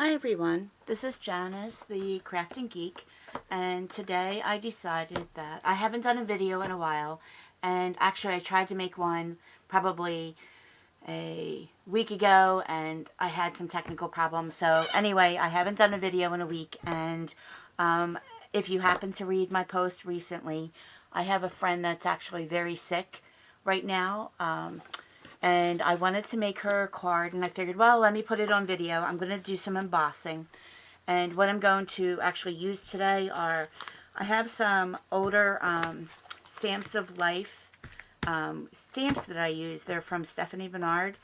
Hi everyone, this is Janice, the Crafting Geek, and today I decided that I haven't done a video in a while, and actually I tried to make one probably a week ago and I had some technical problems. So anyway, I haven't done a video in a week, and if you happen to read my post recently, I have a friend that's actually very sick right now. And I wanted to make her a card, and I figured, well, let me put it on video. I'm going to do some embossing. And what I'm going to actually use today are, I have some older Stamps of Life stamps that I use. They're from Stephanie Bernard.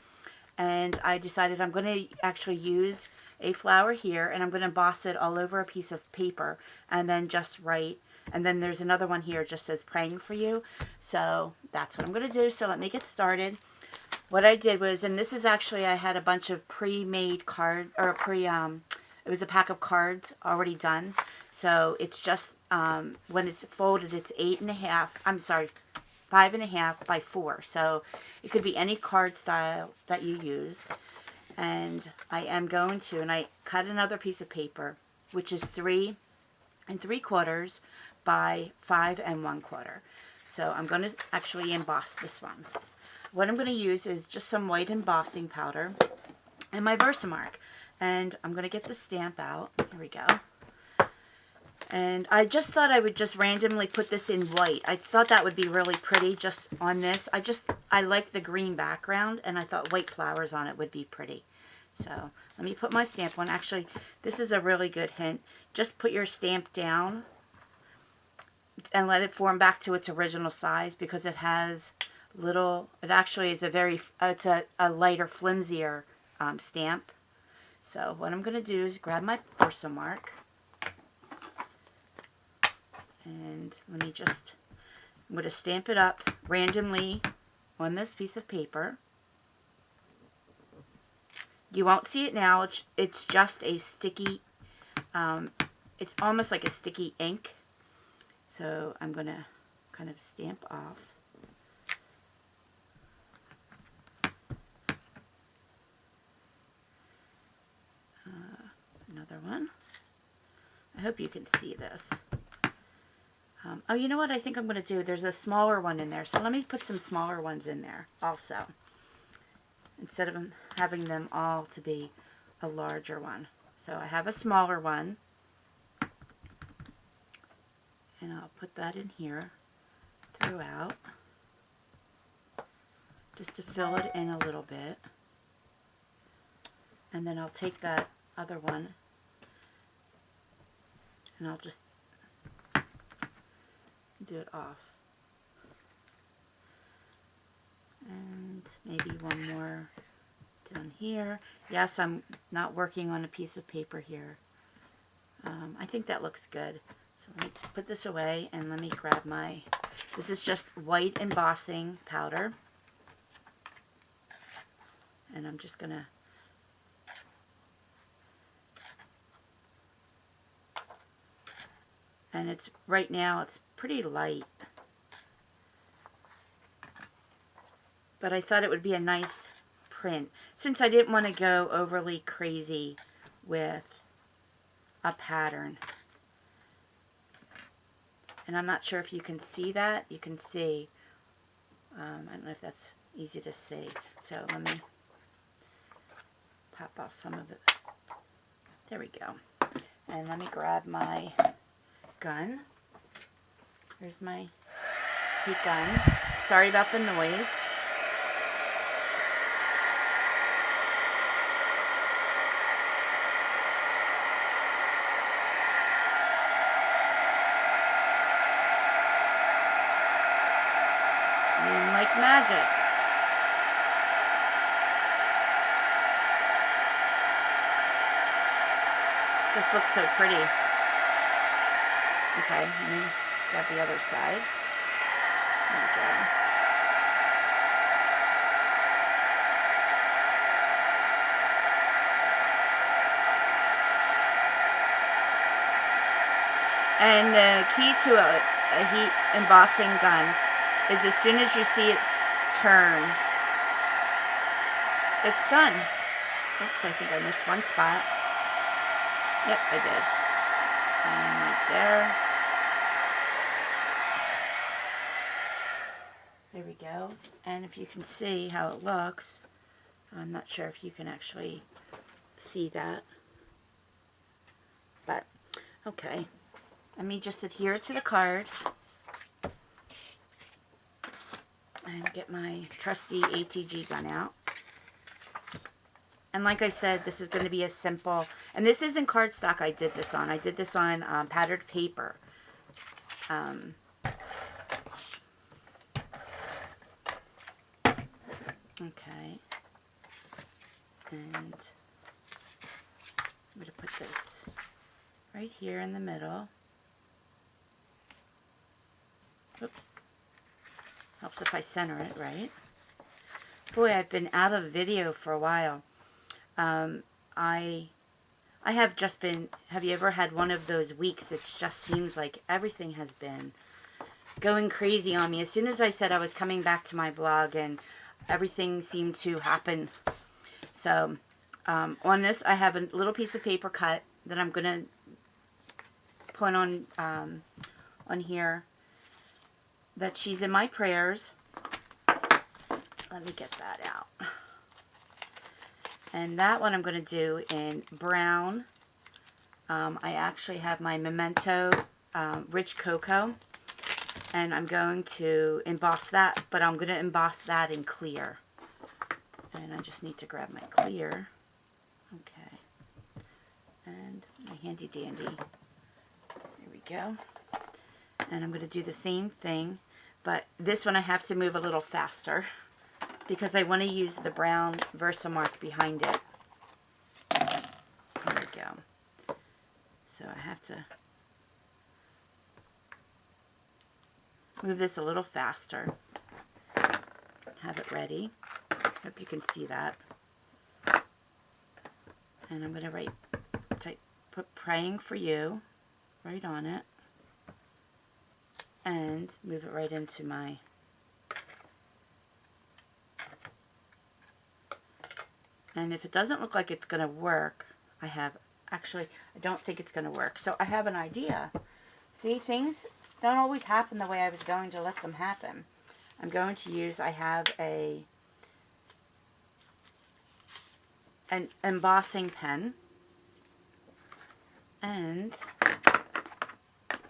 And I decided I'm going to actually use a flower here, and I'm going to emboss it all over a piece of paper, and then just write. And then there's another one here just says praying for you. So that's what I'm going to do. So let me get started. What I did was, and this is actually, I had a bunch of pre-made card, or it was a pack of cards already done. So it's just, when it's folded, it's 8.5, I'm sorry, 5.5 by 4. So it could be any card style that you use. And I am going to, and I cut another piece of paper, which is 3 3/4 by 5 1/4. So I'm going to actually emboss this one. What I'm going to use is just some white embossing powder and my Versamark. And I'm going to get the stamp out. Here we go. And I just thought I would just randomly put this in white. I thought that would be really pretty just on this. I like the green background, and I thought white flowers on it would be pretty. So let me put my stamp on. Actually, this is a really good hint. Just put your stamp down and let it form back to its original size, because it has it actually is it's a lighter, flimsier stamp. So what I'm going to do is grab my Versamark, and let me I'm going to stamp it up randomly on this piece of paper. You won't see it now. It's just a sticky, it's almost like a sticky ink. So I'm going to kind of stamp off. Another one. I hope you can see this. Oh, you know what I think I'm going to do? There's a smaller one in there, so let me put some smaller ones in there also, instead of having them all to be a larger one. So I have a smaller one, and I'll put that in here throughout, just to fill it in a little bit. And then I'll take that other one, and I'll just do it off. And maybe one more down here. Yes, I'm not working on a piece of paper here. I think that looks good. So let me put this away, and let me grab this is just white embossing powder. And I'm just going to and right now it's pretty light, but I thought it would be a nice print, since I didn't want to go overly crazy with a pattern. And I'm not sure if you can see that. You can see, I don't know if that's easy to see. So let me pop off some of it. There we go. And let me grab my gun. Here's my heat gun. Sorry about the noise. And like magic. Just looks so pretty. Okay, let me grab the other side. There we go. And the key to a heat embossing gun is, as soon as you see it turn, it's done. Oops, I think I missed one spot. Yep, I did. And right there. There we go. And if you can see how it looks, I'm not sure if you can actually see that. But, okay. Let me just adhere it to the card. And get my trusty ATG gun out. And like I said, this is going to be a simple, and this isn't cardstock I did this on. I did this on patterned paper. Okay. And I'm going to put this right here in the middle. Oops. Helps if I center it, right? Boy, I've been out of video for a while. I have just been, have you ever had one of those weeks? It just seems like everything has been going crazy on me. As soon as I said I was coming back to my blog, and everything seemed to happen. So, on this, I have a little piece of paper cut that I'm going to put on here, that she's in my prayers. Let me get that out. And that one I'm going to do in brown. I actually have my Memento Rich Cocoa, and I'm going to emboss that, but I'm going to emboss that in clear. And I just need to grab my clear. Okay. And my handy dandy. There we go. And I'm going to do the same thing, but this one I have to move a little faster because I want to use the brown Versamark behind it. There we go. So I have to move this a little faster. Have it ready. Hope you can see that. And I'm going to put praying for you right on it. And move it right into my and if it doesn't look like it's going to work, I don't think it's going to work. So I have an idea. See, things don't always happen the way I was going to let them happen. I'm going to use, I have an embossing pen, and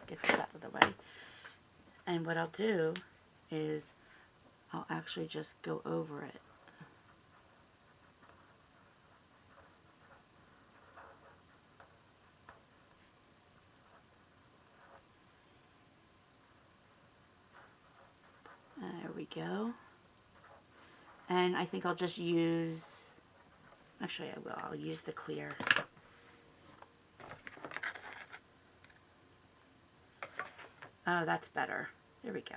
get this out of the way. And what I'll do is I'll actually just go over it. There we go. And I think I'll just use, actually I will, I'll use the clear. Oh, that's better. There we go.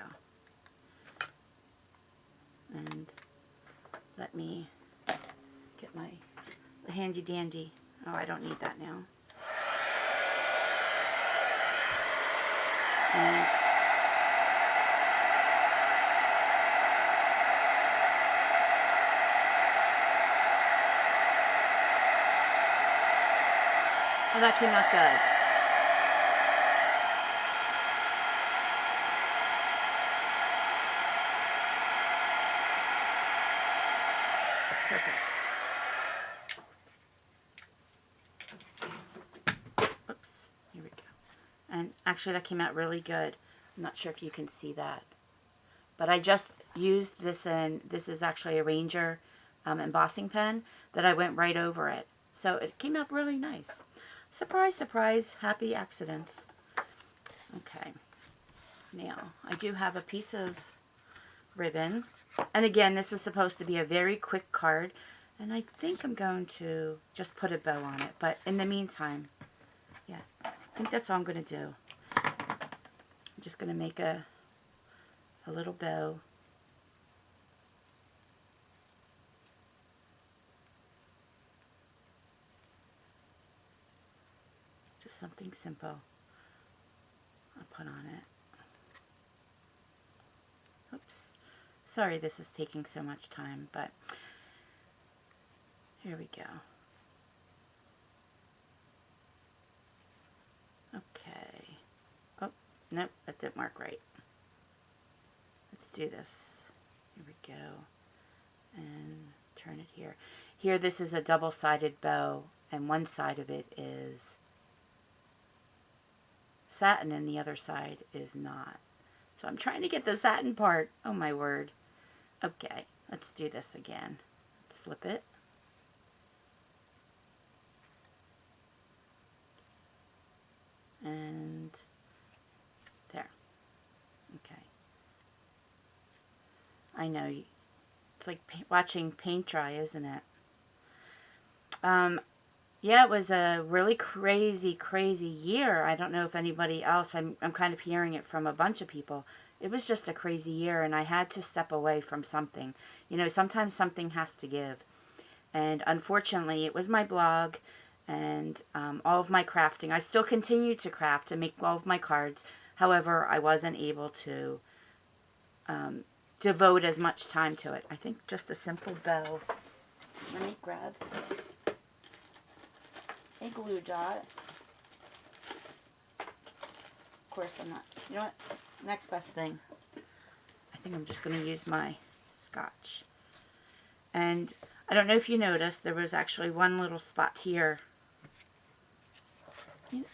And let me get my handy dandy. Oh, I don't need that now. And oh, that came out good. Perfect. Oops, here we go. And actually that came out really good. I'm not sure if you can see that. But I just used this, and this is actually a Ranger embossing pen that I went right over it. So it came out really nice. Surprise, surprise, happy accidents. Okay. Now, I do have a piece of ribbon. And again, this was supposed to be a very quick card. And I think I'm going to just put a bow on it. But in the meantime, yeah, I think that's all I'm going to do. I'm just going to make a little bow. Just something simple I'll put on it. Oops. Sorry this is taking so much time, but here we go. Nope, that didn't work right. Let's do this. Here we go. And turn it here. Here, this is a double-sided bow, and one side of it is satin and the other side is not. So I'm trying to get the satin part. Oh my word. Okay, let's do this again. Let's flip it. And there. Okay. I know, it's like watching paint dry, isn't it? Yeah, it was a really crazy, crazy year. I don't know if anybody else, I'm kind of hearing it from a bunch of people. It was just a crazy year, and I had to step away from something. You know, sometimes something has to give. And unfortunately, it was my blog and all of my crafting. I still continue to craft and make all of my cards. However, I wasn't able to devote as much time to it. I think just a simple bow. Let me grab a glue dot. Of course, I'm not. You know what? Next best thing. I think I'm just going to use my scotch. And I don't know if you noticed, there was actually one little spot here. I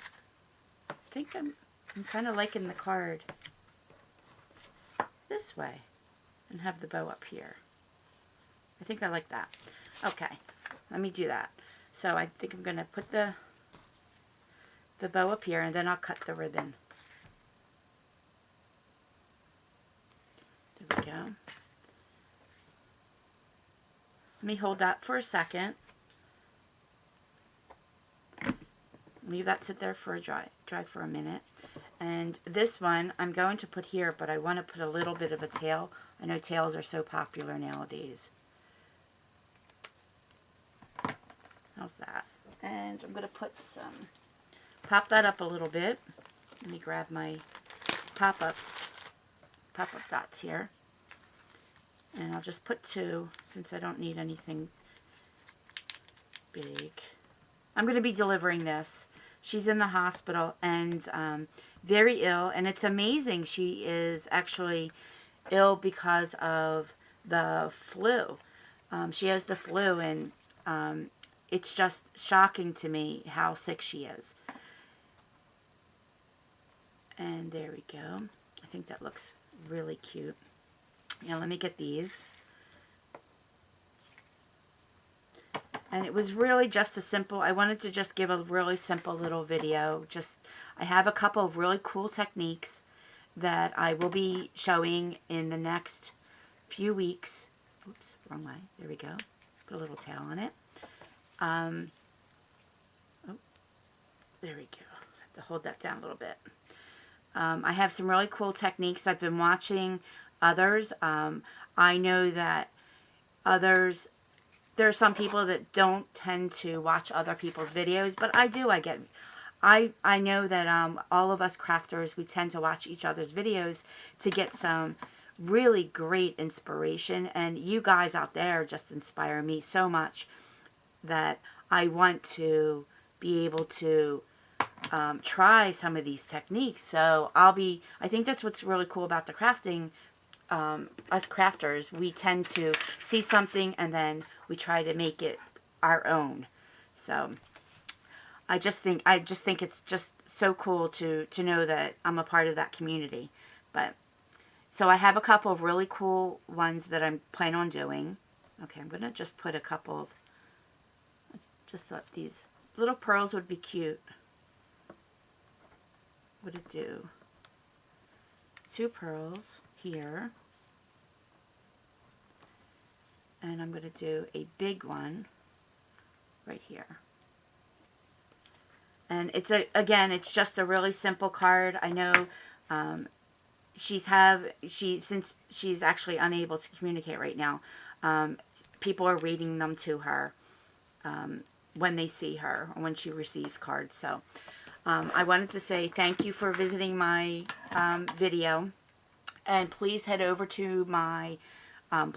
think I'm kind of liking the card this way and have the bow up here. I think I like that. Okay, let me do that. So I think I'm going to put the bow up here, and then I'll cut the ribbon. There we go. Let me hold that for a second. Leave that sit there for a dry for a minute. And this one I'm going to put here, but I want to put a little bit of a tail. I know tails are so popular nowadays. How's that? And I'm going to put some, pop that up a little bit. Let me grab my pop-up dots here. And I'll just put 2, since I don't need anything big. I'm going to be delivering this. She's in the hospital and very ill, and it's amazing. She is actually ill because of the flu. She has the flu, and it's just shocking to me how sick she is. And there we go. I think that looks really cute. Now let me get these. And it was really just a simple, I wanted to just give a really simple little video. I have a couple of really cool techniques that I will be showing in the next few weeks. Oops, wrong way. There we go. Put a little tail on it. Oh, there we go. I have to hold that down a little bit. I have some really cool techniques. I've been watching others. I know that others, there are some people that don't tend to watch other people's videos, but I do. I know that all of us crafters, we tend to watch each other's videos to get some really great inspiration, and you guys out there just inspire me so much that I want to be able to try some of these techniques. So I think that's what's really cool about the crafting. Us crafters, we tend to see something and then we try to make it our own. So I just think it's just so cool to know that I'm a part of that community. But so I have a couple of really cool ones that I'm planning on doing. Okay, I'm gonna just put a couple of, just thought these little pearls would be cute. What would it do? 2 pearls here, and I'm going to do a big one right here. And again, it's just a really simple card. I know since she's actually unable to communicate right now, people are reading them to her when they see her or when she receives cards. So I wanted to say thank you for visiting my video, and please head over to my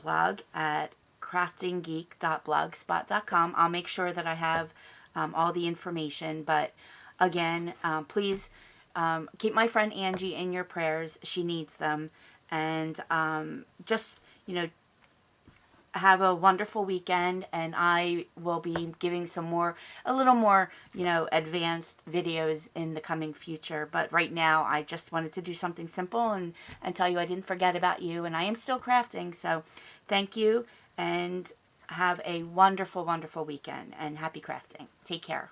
blog at craftinggeek.blogspot.com. I'll make sure that I have all the information, but again, please Keep my friend Angie in your prayers. She needs them. And just, you know, have a wonderful weekend, and I will be giving a little more, you know, advanced videos in the coming future. But right now, I just wanted to do something simple and tell you I didn't forget about you, and I am still crafting. So thank you, and have a wonderful, wonderful weekend, and happy crafting. Take care.